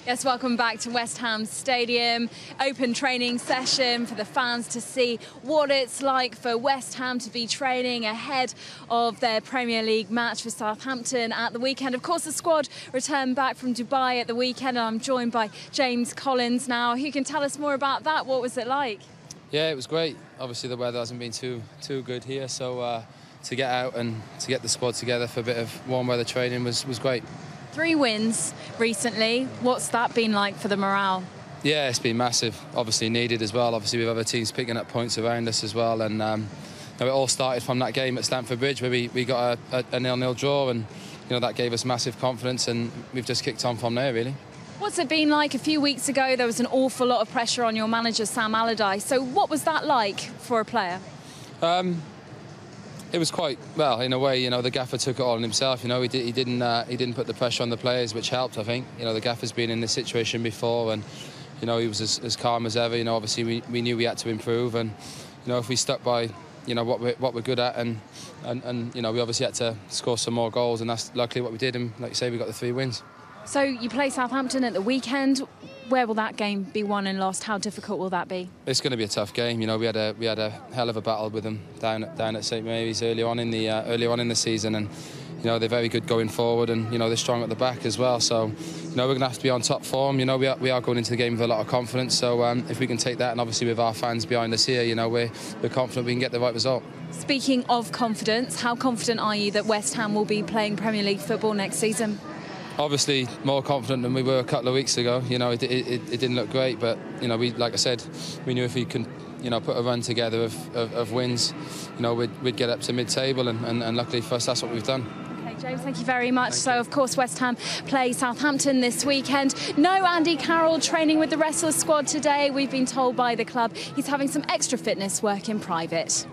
Yes, welcome back to West Ham Stadium. Open training session for the fans to see what it's like for West Ham to be training ahead of their Premier League match for Southampton at the weekend. Of course, the squad returned back from Dubai at the weekend, and I'm joined by James Collins now, who can tell us more about that. What was it like? Yeah, it was great. Obviously, the weather hasn't been too good here, so to get out and to get the squad together for a bit of warm weather training was great. 3 wins recently. What's that been like for the morale? Yeah, it's been massive. Obviously needed as well. Obviously with other teams picking up points around us as well, and it all started from that game at Stamford Bridge where we got a 0-0 draw, and that gave us massive confidence, and we've just kicked on from there really. What's it been like? A few weeks ago there was an awful lot of pressure on your manager Sam Allardyce. So what was that like for a player? It was quite, well, in a way, the gaffer took it all on himself. He didn't put the pressure on the players, which helped, I think. The gaffer's been in this situation before, and he was as calm as ever. Obviously we knew we had to improve, and if we stuck by what we're good at, and we obviously had to score some more goals, and that's luckily what we did, and like you say, we got the 3 wins. So you play Southampton at the weekend. Where will that game be won and lost? How difficult will that be? It's going to be a tough game. We had a hell of a battle with them down at St Mary's early on in the season, and they're very good going forward, and they're strong at the back as well. So we're going to have to be on top form. We are going into the game with a lot of confidence. So if we can take that, and obviously with our fans behind us here, we're confident we can get the right result. Speaking of confidence, how confident are you that West Ham will be playing Premier League football next season? Obviously more confident than we were a couple of weeks ago. It didn't look great, but like I said, we knew if we can put a run together of wins, we'd get up to mid-table, and luckily for us that's what we've done. Okay, James, thank you very much. So of course West Ham play Southampton this weekend. No Andy Carroll training with the rest of the squad today. We've been told by the club he's having some extra fitness work in private.